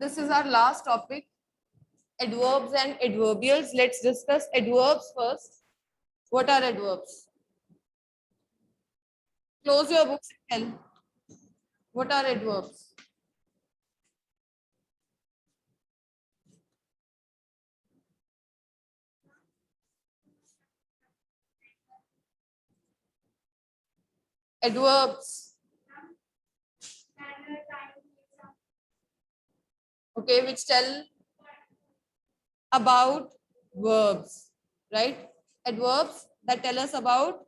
This is our last topic, adverbs and adverbials. Let's discuss adverbs first. What are adverbs? Close your books and tell. What are adverbs? Adverbs. Okay, which tell about verbs, right? Adverbs that tell us about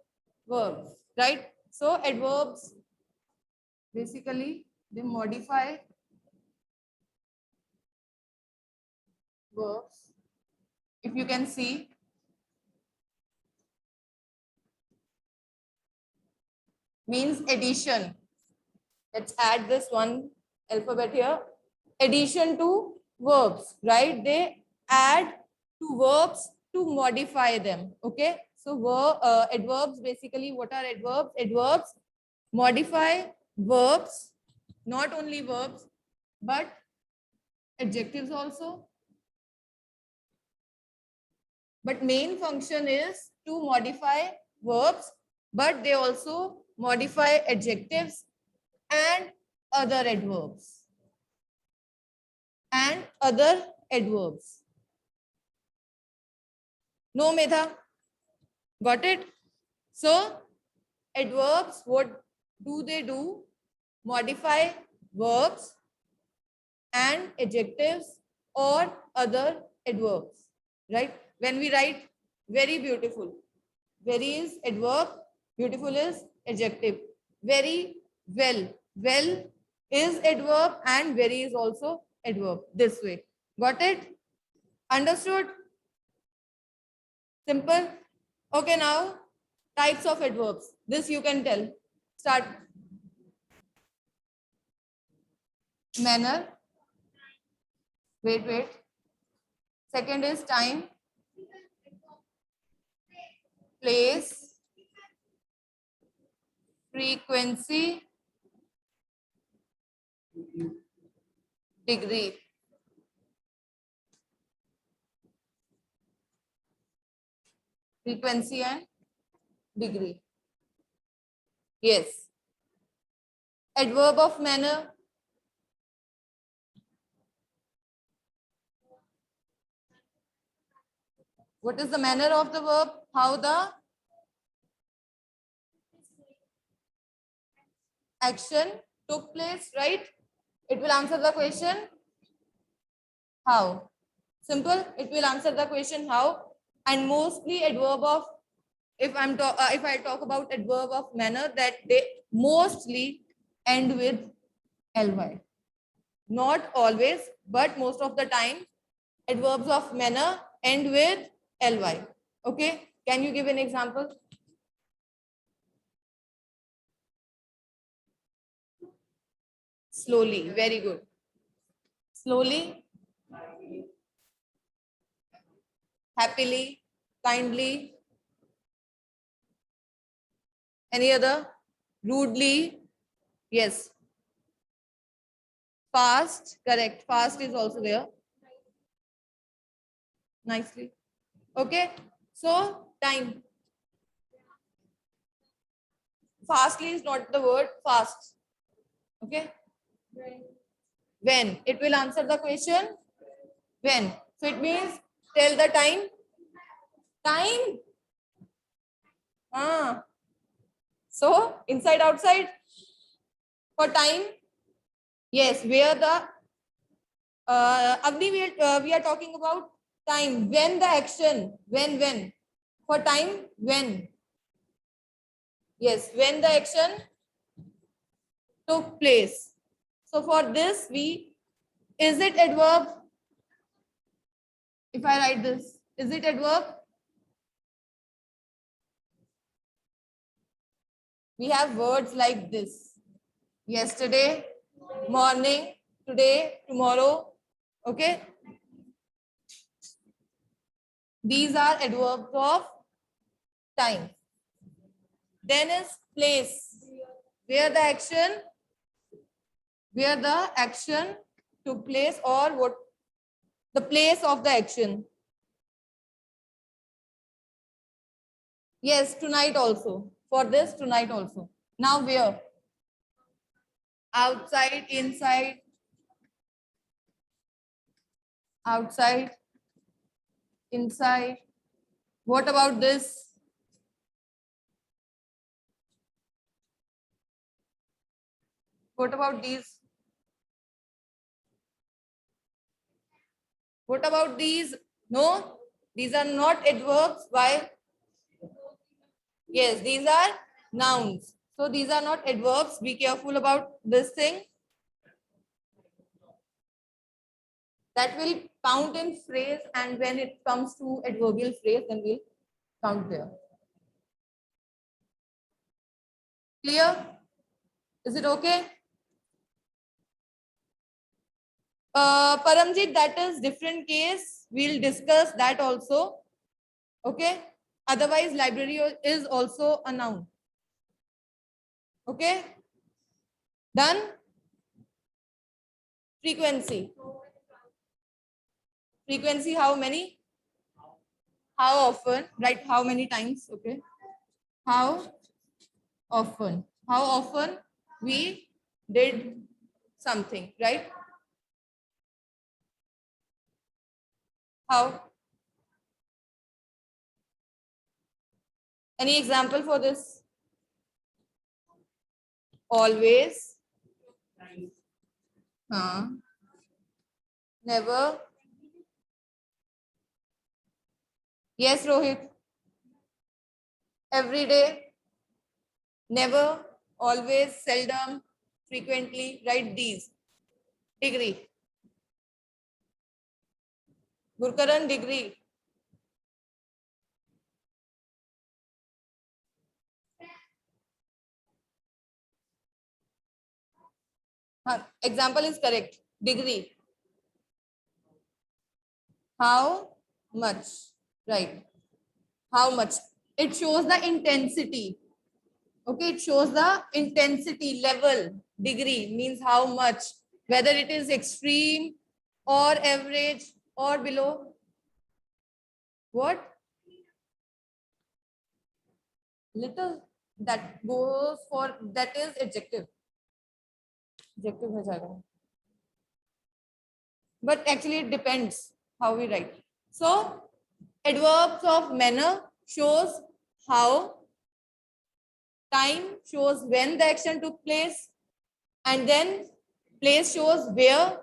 verbs, right? So adverbs basically they modify verbs. If you can see, means addition. Let's add this one alphabet here. Addition to verbs, right? They add to verbs to modify them. Okay. So adverbs basically, what are adverbs? Adverbs modify verbs, not only verbs, but adjectives also. But main function is to modify verbs, but they also modify adjectives and other adverbs. And other adverbs. No, Medha? Got it? So, adverbs, what do they do? Modify verbs and adjectives or other adverbs, right? When we write very beautiful, very is adverb, beautiful is adjective. Very well, well is adverb and very is also adverb. This way. Got it? Understood? Simple? Okay, now types of adverbs. This you can tell. Start. Manner. Wait. Second is time. Place. Frequency. Degree. Frequency and degree. Yes. Adverb of manner. What is the manner of the verb? How the action took place, right? It will answer the question. How? Simple. It will answer the question how. And mostly adverb of, if I talk about adverb of manner, that they mostly end with ly. Not always, but most of the time, adverbs of manner end with ly. Okay. Can you give an example? Slowly. Very good. Slowly. Happily. Kindly. Any other? Rudely. Yes. Fast. Correct. Fast is also there. Nicely. Okay. So, time. Fastly is not the word. Fast. Okay. When. It will answer the question. When. So, it means tell the time. Time. So, inside, outside. For time. Yes. Where the Agni, we are talking about time. When the action. When. For time. When. Yes. When the action took place. So for this, is it adverb? If I write this, is it adverb? We have words like this. Yesterday, morning, today, tomorrow. Okay. These are adverbs of time. Then is place. Where the action took place or what the place of the action. Yes, tonight also. For this, tonight also. Now where? Outside, inside, outside, inside. What about this? What about these? What about these? No, these are not adverbs. Why? Yes, these are nouns. So these are not adverbs. Be careful about this thing. That will count in phrase, and when it comes to adverbial phrase, then we'll count there. Clear? Is it okay? Paramjit, that is different case. We'll discuss that also. Okay. Otherwise, library is also a noun. Okay. Done. Frequency. Frequency, how many? How often? Right? How many times? Okay. How often? How often we did something, right? How? Any example for this? Always. Never. Yes, Rohit. Every day. Never. Always. Seldom. Frequently. Write these. Degree. Gurkaran, degree. Example is correct. Degree. How much? Right. How much? It shows the intensity. Okay, it shows the intensity level. Degree means how much, whether it is extreme or average or below. What? Little. That goes for, that is adjective. Adjective hai jayega. But actually it depends how we write. So adverbs of manner shows how, time shows when the action took place, and then place shows where,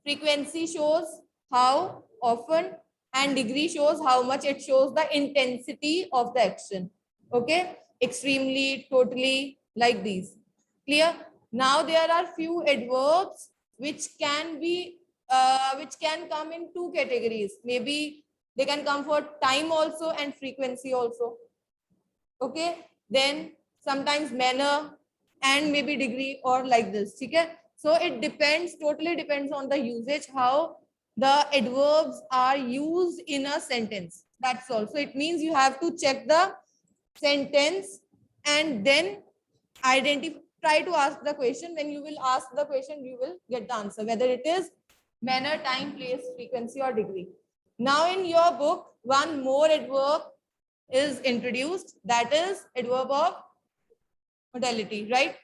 frequency shows how often, and degree shows how much. It shows the intensity of the action. Okay, extremely, totally, like these. Clear? Now there are few adverbs which can be which can come in two categories. Maybe they can come for time also and frequency also. Okay, then sometimes manner and maybe degree or like this. Okay, so it depends, totally depends on the usage, how the adverbs are used in a sentence. That's all. So it means you have to check the sentence and then identify, try to ask the question. When you will ask the question, you will get the answer, whether it is manner, time, place, frequency, or degree. Now in your book, one more adverb is introduced, that is adverb of modality, right?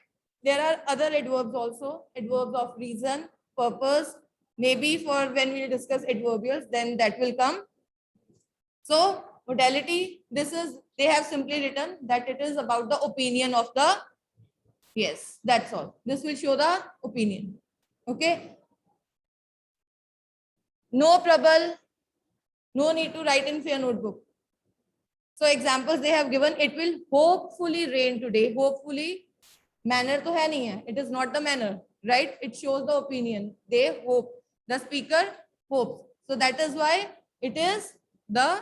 There are other adverbs also, adverbs of reason, purpose, maybe for when we discuss adverbials, then that will come. So modality, this is, they have simply written that it is about the opinion of the, yes, that's all. This will show the opinion. Okay. No trouble, no need to write in your notebook. So examples they have given, it will hopefully rain today. Hopefully, manner to hai nahi hai. It is not the manner, right? It shows the opinion. They hope. The speaker hopes. So that is why it is the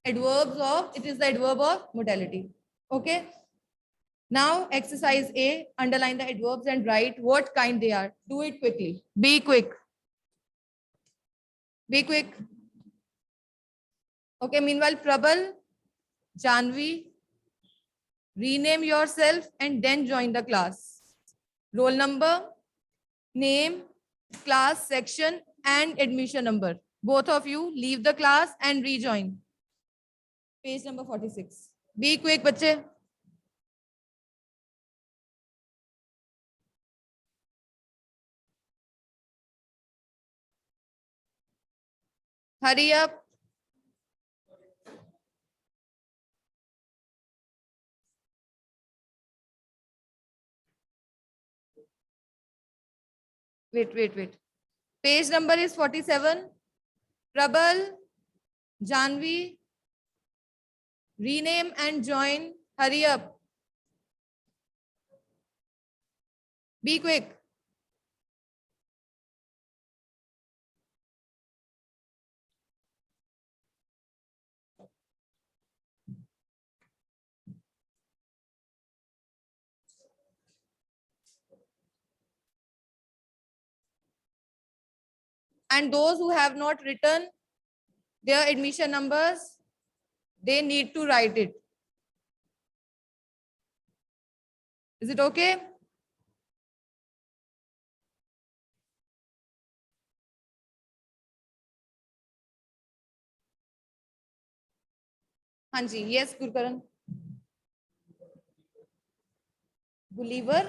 adverbs of, it is the adverb of modality. Okay. Now exercise A, underline the adverbs and write what kind they are. Do it quickly. Be quick. Be quick. Okay, meanwhile, Prabal, Janvi, rename yourself and then join the class. Roll number, name, class, section, and admission number. Both of you leave the class and rejoin. Page number 46. Be quick, बच्चे. Hurry up. Wait. Page number is 47. Prabal, Janvi, rename and join. Hurry up. Be quick. And those who have not written their admission numbers, they need to write it. Is it okay? Hanji, yes, Gurkaran. Believer.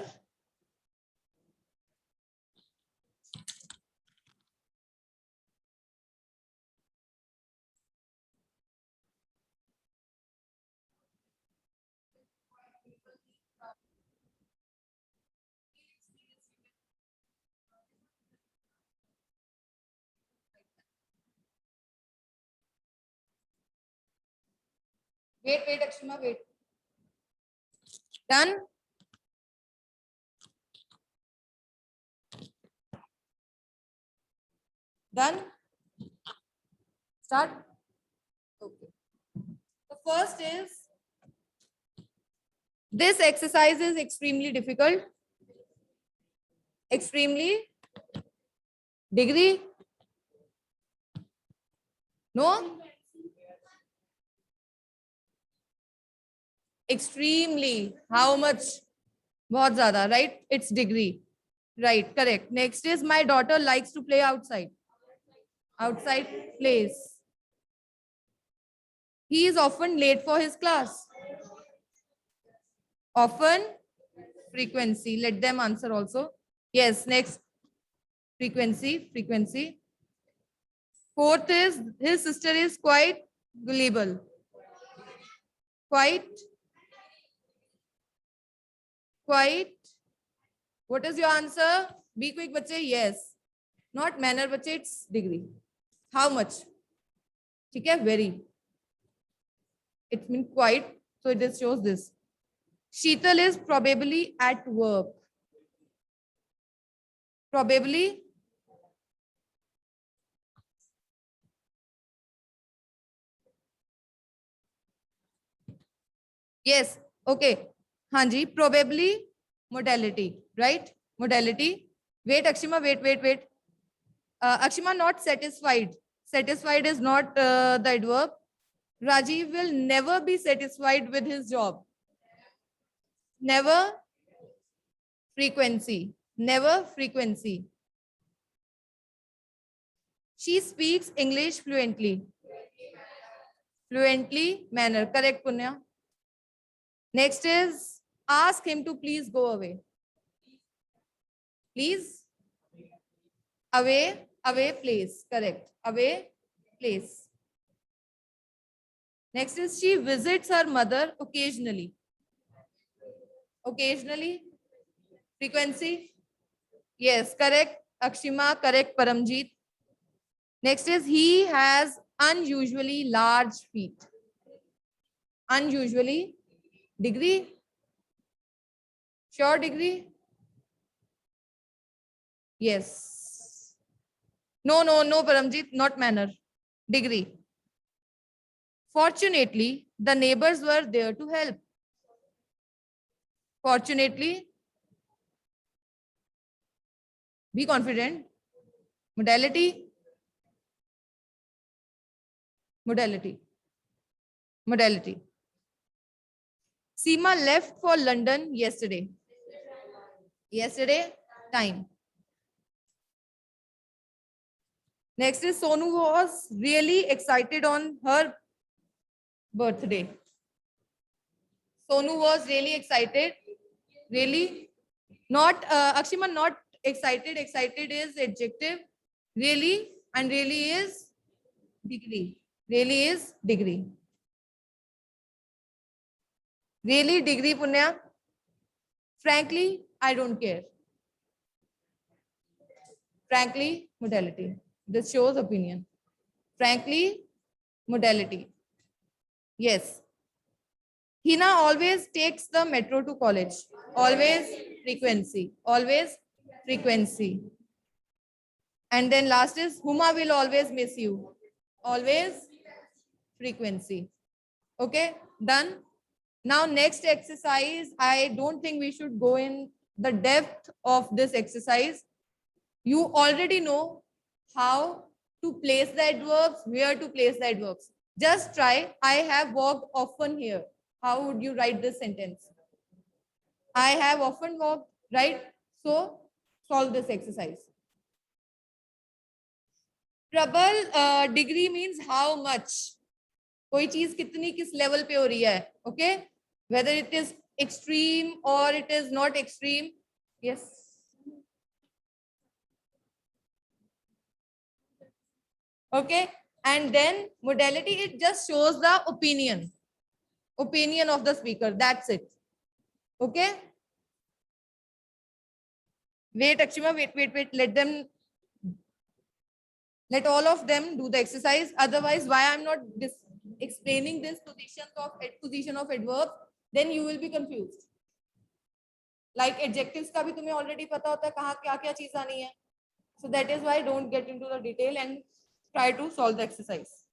Wait, Akshima, wait. Done? Done? Start? Okay. The first is, this exercise is extremely difficult. Extremely? Degree? No? Extremely. How much? बहुत ज़्यादा, right? It's degree. Right, correct. Next is, my daughter likes to play outside. Outside plays. He is often late for his class. Often, frequency. Let them answer also. Yes, next. Frequency. Fourth is, his sister is quite gullible. Quite. What is your answer? Be quick, bache. Yes. Not manner, bache. It's degree. How much? ठीक है, very. It means quite. So it just shows this. Sheetal is probably at work. Probably. Yes. Okay. Hanji. Probably. Modality. Right? Modality. Wait, Akshima. Wait. Akshima, not satisfied. Satisfied is not the adverb. Rajiv will never be satisfied with his job. Never. Frequency. Never. Frequency. She speaks English fluently. Fluently. Manner. Correct, Punya. Next is, ask him to please go away. Please. Away. Away place. Correct. Away place. Next is, she visits her mother occasionally. Occasionally. Frequency. Yes, correct. Akshima, correct. Paramjeet. Next is, he has unusually large feet. Unusually. Degree. Sure, degree. Yes. No, Paramjeet, not manner. Degree. Fortunately, the neighbors were there to help. Fortunately. Be confident. Modality. Seema left for London yesterday. Yesterday, time. Next is Sonu was really excited on her birthday. Sonu was really excited. Really? Not, Akshima, not excited. Excited is adjective. Really? And really is degree. Really is degree. Really, degree, Punya? Frankly, I don't care. Frankly, modality. This shows opinion. Frankly, modality. Yes. Hina always takes the metro to college. Always frequency. Always frequency. And then last is Huma will always miss you. Always frequency. Okay, done. Now next exercise, I don't think we should go in the depth of this exercise. You already know how to place the adverbs, where to place the adverbs. Just try. I have walked often here. How would you write this sentence? I have often walked, right? So solve this exercise. Trouble, degree means how much. कोई चीज कितनी किस level पे हो रही है, okay? Whether it is extreme or it is not extreme. Yes. Okay, and then modality, it just shows the opinion of the speaker. That's it. Okay. Wait, Akshima, wait. Let all of them do the exercise. Otherwise, why I'm not explaining this position of adverb, then you will be confused. Like adjectives का भी तुम्हें already पता होता है कहाँ क्या चीज आनी है. So that is why don't get into the detail and try to solve the exercise.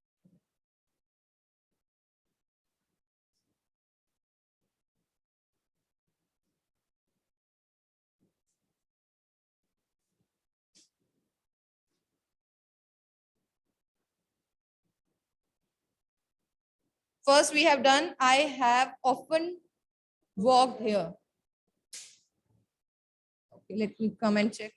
First we have done, I have often walked here. Okay, let me come and check.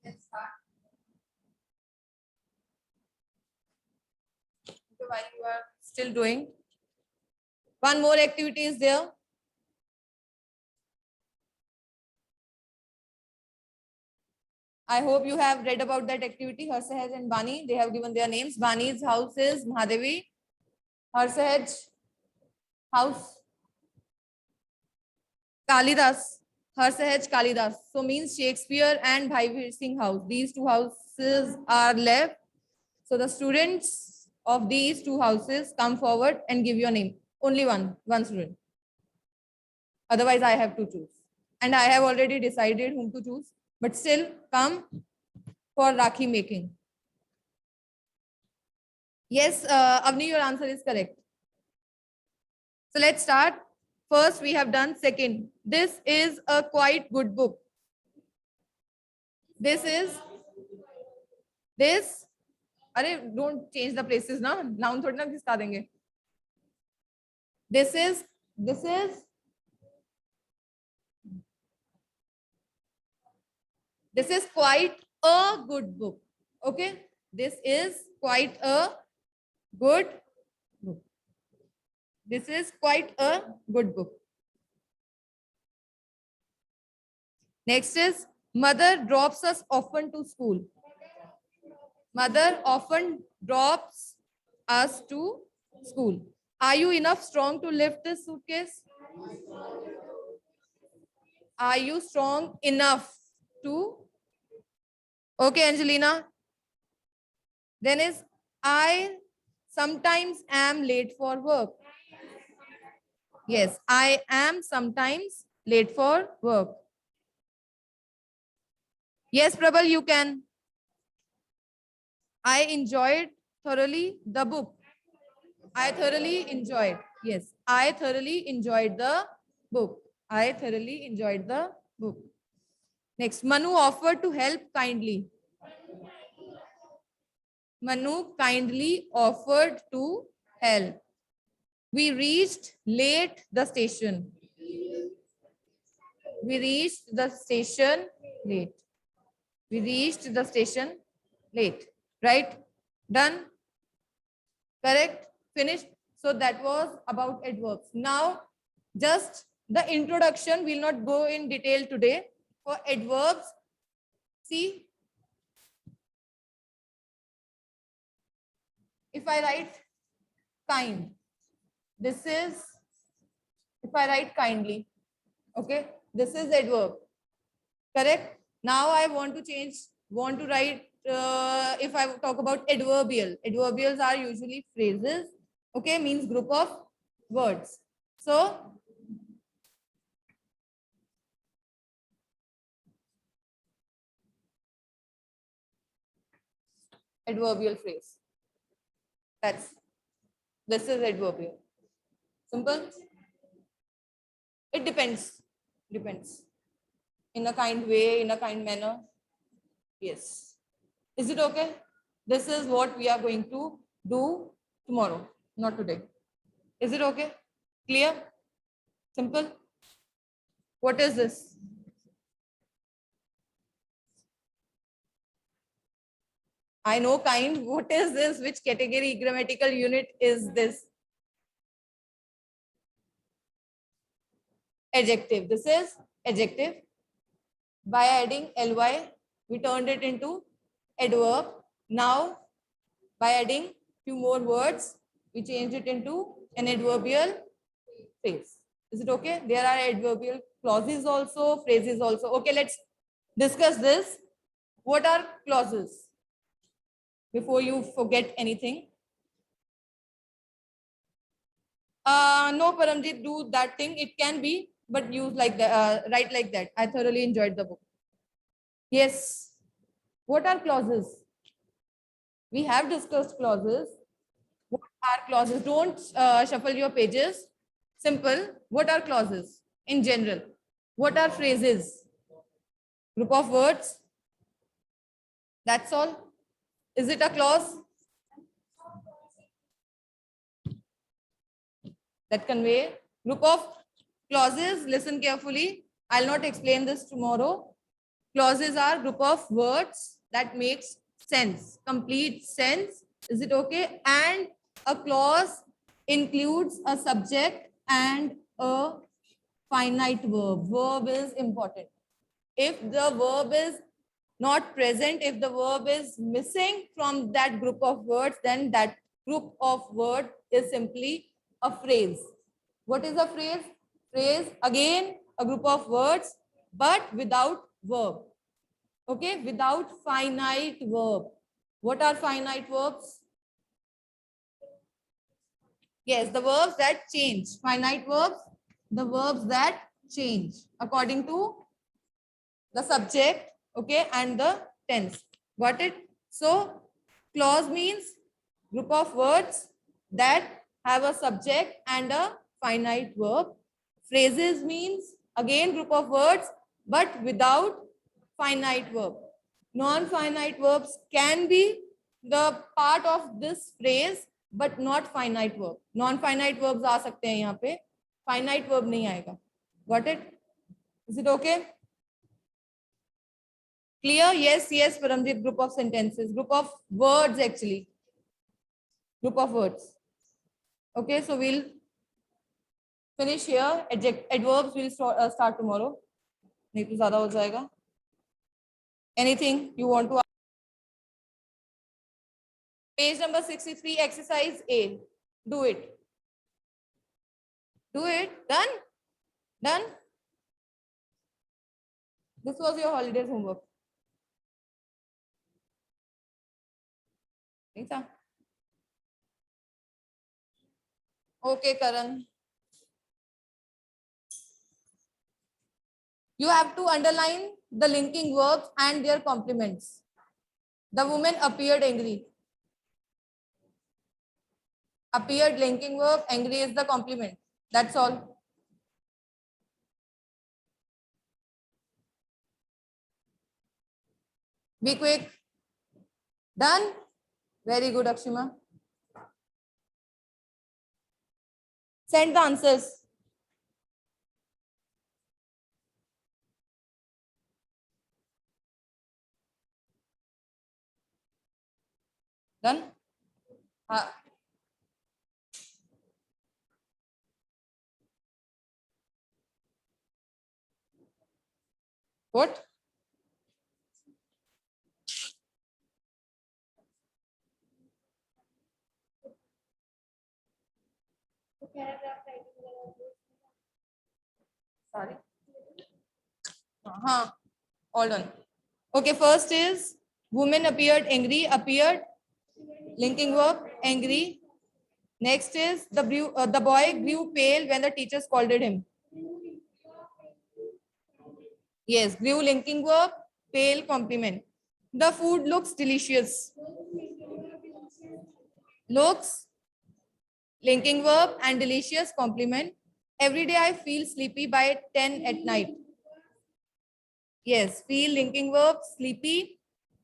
Let's start. Okay, while you are still doing, one more activity is there. I hope you have read about that activity. Harsahaj and Bani, they have given their names. Bani's house is Mahadevi. Harsahaj house Kalidas. Harsahaj Kalidas. So means Shakespeare and Bhai Veer Singh house. These two houses are left. So the students of these two houses come forward and give your name. Only one student. Otherwise, I have to choose. And I have already decided whom to choose. But still, come for Rakhi making. Yes, Avni, your answer is correct. So let's start. First, we have done second. This is a quite good book. This. Arey, don't change the places now. Noun थोड़ी ना घिसका देंगे. This is quite a good book. Okay. This is quite a good book. This is quite a good book. Next is mother drops us often to school. Mother often drops us to school. Are you enough strong to lift this suitcase? Are you strong enough to? Okay, Angelina. Then is I sometimes am late for work. Yes, I am sometimes late for work. Yes, Prabal, you can. I enjoyed thoroughly the book. I thoroughly enjoyed. Yes, I thoroughly enjoyed the book. I thoroughly enjoyed the book. Next, Manu offered to help kindly. Manu kindly offered to help. We reached late the station. We reached the station late. We reached the station late. Right? Done? Correct? Finished? So that was about adverbs. Now, just the introduction. We'll not go in detail today. For adverbs, see, if I write kind, this is, if I write kindly, okay, this is adverb. Correct? Now I want to change, want to write, if I talk about adverbial. Adverbials are usually phrases, okay, means group of words. So, adverbial phrase. This is adverbial. Simple. It depends. Depends. In a kind way, in a kind manner. Yes. Is it okay? This is what we are going to do tomorrow, not today. Is it okay? Clear? Simple? What is this? I know kind. What is this? Which category grammatical unit is this? Adjective. This is adjective. By adding ly, we turned it into adverb. Now, by adding few more words, we changed it into an adverbial phrase. Is it okay? There are adverbial clauses also, phrases also. Okay, let's discuss this. What are clauses? Before you forget anything. No, Paramjit, do that thing. It can be, but use like that, write like that. I thoroughly enjoyed the book. Yes. What are clauses? We have discussed clauses. What are clauses? Don't shuffle your pages. Simple. What are clauses in general? What are phrases? Group of words. That's all. Is it a clause that convey? Group of clauses. Listen carefully. I'll not explain this tomorrow. Clauses are group of words that makes sense, complete sense. Is it okay? And a clause includes a subject and a finite verb. Verb is important. If the verb is not present, if the verb is missing from that group of words, then that group of word is simply a phrase. What is a phrase? Phrase, again, a group of words, but without verb. Okay, without finite verb. What are finite verbs? Yes, the verbs that change. Finite verbs, the verbs that change according to the subject, okay, and the tense. Got it? So, clause means group of words that have a subject and a finite verb. Phrases means again group of words but without finite verb. Non-finite verbs can be the part of this phrase but not finite verb. Non-finite verbs आ सकते हैं यहाँ पे, finite verb नहीं आएगा. Got it? Is it okay? Clear? Yes, yes, Paramjit. Group of sentences, group of words actually. Group of words. Okay, so we'll finish here. Adverbs will start tomorrow. नहीं तो ज़्यादा हो जाएगा. Anything you want to ask? Page number 63, exercise A. Do it. Do it. Done? Done? This was your holidays homework. नहीं था? Okay, Karan. You have to underline the linking verbs and their complements. The woman appeared angry. Appeared linking verb, angry is the complement. That's all. Be quick. Done? Very good, Akshima. Send the answers. Done? What? Sorry. All done. Okay, first is woman appeared angry, appeared, linking verb, angry. Next is the boy grew pale when the teacher scolded him. Yes, grew linking verb, pale complement. The food looks delicious. Looks, linking verb and delicious complement. Every day I feel sleepy by 10 at night. Yes, feel linking verb, sleepy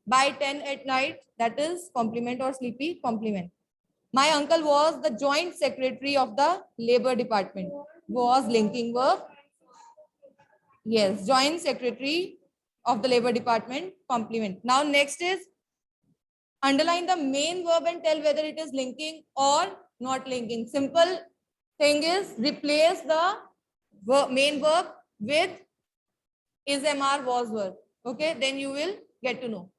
by 10 at night. That is complement or sleepy complement. My uncle was the joint secretary of the labor department. Was linking verb. Yes, joint secretary of the labor department complement. Now next is underline the main verb and tell whether it is linking or not linking. Simple thing is replace the main verb with is, MR, was, were. Okay, then you will get to know.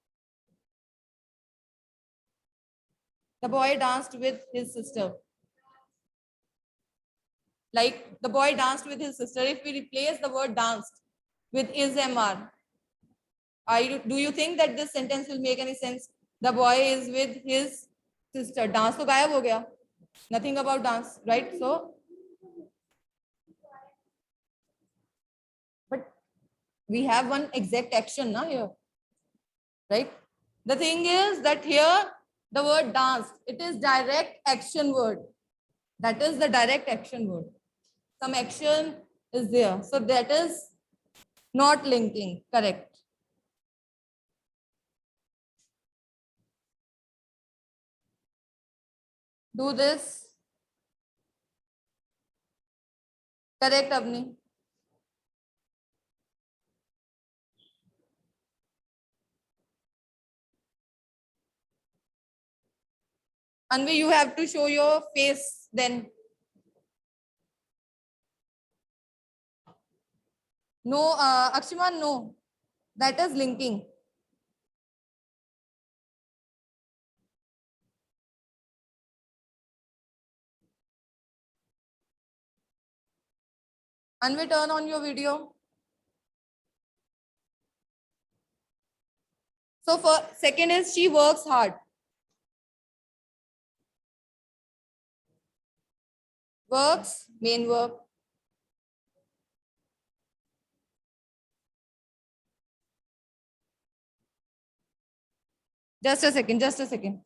The boy danced with his sister. Like the boy danced with his sister. If we replace the word danced with is, MR, do you think that this sentence will make any sense? The boy is with his sister. Dance to gayab ho gaya. Nothing about dance, right? So, but we have one exact action now here, right? The thing is that here the word dance, it is direct action word. That is the direct action word. Some action is there. So that is not linking, correct. Do this. Correct, Avni. Anvi, you have to show your face then. No, Akshiman, no. That is linking. Anvi, turn on your video. So for second is she works hard. Works, main verb. Just a second, just a second.